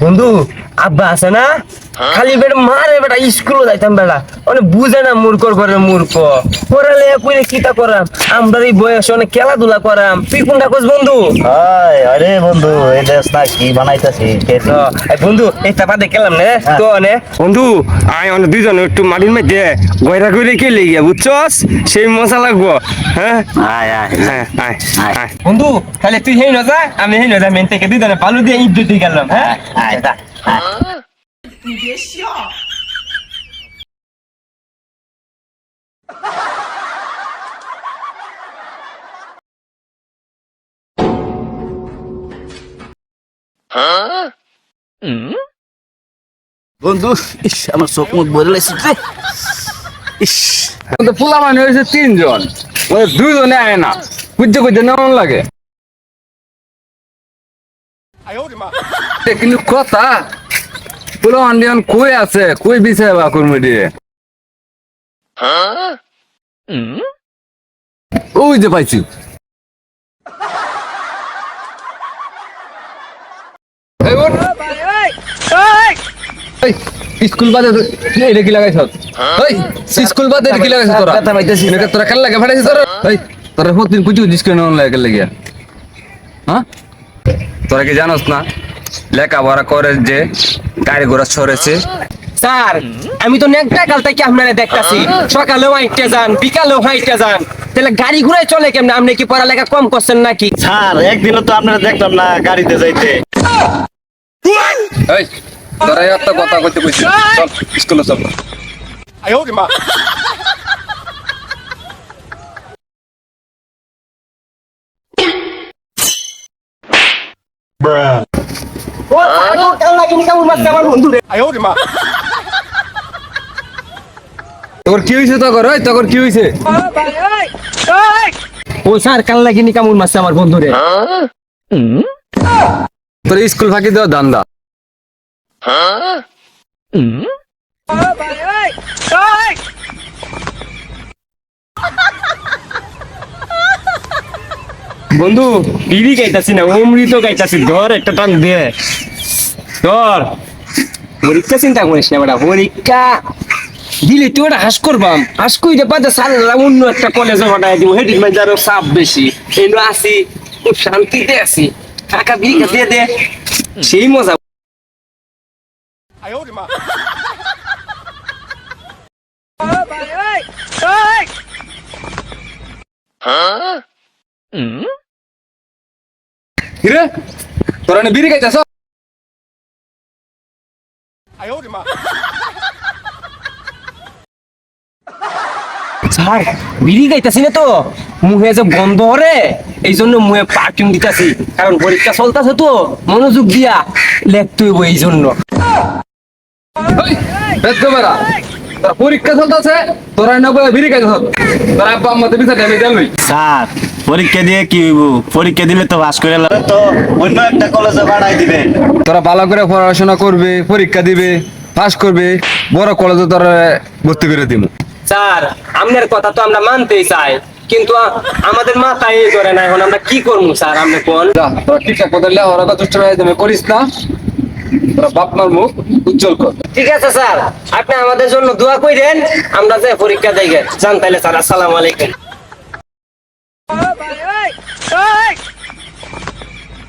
বন্ধু আব্বা আছে না খালি বেটা মারে বেটা স্কুলে যাইতাম বেটা মানে বুঝে না মূর্খর ঘরে মূর্খ পড়ালে কইলে কিতা করাম আমরা এই বয়সে অনেক খেলাধুলা করাম তুই কোনটা কস বন্ধু? আরে বন্ধু এটা না কি বানাইতাছি বন্ধু একটা বাদে খেলাম না তো নে বন্ধু আয় অনেক দুইজন একটু মাটির মধ্যে গয়রা করে কে লেগে বুঝছস সেই মজা লাগবো। হ্যাঁ আয় আয় হ্যাঁ আয় আয় বন্ধু তাহলে তুই হেই না যা আমি হেই না যা মেন থেকে দুইজনে পালু দিয়ে ঈদ দিতে গেলাম। হ্যাঁ আয় বন্ধু ইস আমার চোখ মুখ ভরে লাগছে রে ইস তো পোলা মানে হয়েছে তিনজন ওই দুইজনে আয় না খুঁজতে খুঁজতে নেমন লাগে কিন্তু কথা পোলা আন্ডিয়ান কই আছে কই বিছে বা কর্মী দিয়ে ওই যে পাইছি এই ওঠ। এই, স্কুল বাদে এটা কি লাগাইছ ওই স্কুল বাদে এটা কি লাগাইছ তোরা কথা পাইতেছি এটা তোরা খেল লাগে ফাটাইছিস তোরা ওই তোরা প্রতিদিন কুচি কুচিস কেন লাগে লেগে হ্যাঁ তোরা কি জানোস না লেখাপড়া করে যে গাড়ি ঘোড়া সরেছে স্যার আমি তো নেকটা কাল থেকে আপনারা দেখতাছি সকালেও হাইটে যান বিকালেও হাইটে যান তাহলে গাড়ি ঘুরে চলে কেমনে? আপনি কি পড়ালেখা কম করছেন নাকি? স্যার একদিনও তো আপনারা দেখলাম না গাড়িতে যাইতে এই তোরা এত কথা কইতে কইছিস চল স্কুলে চল ও আগো কাল লাগিনি কামুর মারছে আমার বন্ধু রে। তোর কি হইছে তোর কি হইছে ও স্যার কাল লাগিনি কামুর মারছে আমার বন্ধু রে। তোর স্কুল ফাঁকি দেওয়া ধান্দা বন্ধু বিড়ি গাইতাছি না অমৃত গাইতাছি ধর একটা টান দে ধর। পরীক্ষা চিন্তা করিস না বেটা পরীক্ষা দিলে তুই ওটা হাস করবাম হাস কইতে পারতে সারা অন্য একটা কলেজে পাঠাই দিব হেডির মাঝে আরো চাপ বেশি এগুলো আছি খুব শান্তিতে আছি টাকা বিড়ি দিয়ে দে সেই মজা। কিরে তোরা না বিড়ি খাইতেছ স্যার বিড়ি গাইতাছি না তো মুহে যে বন্ধ হরে এই জন্য মুহে পারফিউম দিতাছি কারণ পরীক্ষা চলতেছে তো মনোযোগ দিয়া লেখতে হইব এই জন্য। তোর পরীক্ষা চলতেছে তোরা না বিড়ি খাইতেছ তোরা আব্বা আম্মাতে বিচার আমি দেলই স্যার পরীক্ষা দিয়ে কি হইব পরীক্ষা দিলে তো পাস করে তো অন্য একটা কলেজে বাড়াই দিবেন তোরা ভালো করে পড়াশোনা করবে পরীক্ষা দিবে পাস করবে বড় কলেজে তোরা ভর্তি করে দিব। স্যার আপনার কথা তো আমরা মানতেই চাই কিন্তু আমাদের মাথায় এই করে না এখন আমরা কি করবো স্যার আপনি কোন? তোরা ঠিকঠাক কথা লেখাপড়া দুষ্ট করিস না তোরা বাপ মার মুখ উজ্জ্বল কর। ঠিক আছে স্যার আপনি আমাদের জন্য দোয়া কইরেন আমরা যে পরীক্ষা দেই যান তাইলে স্যার আসসালামু আলাইকুম।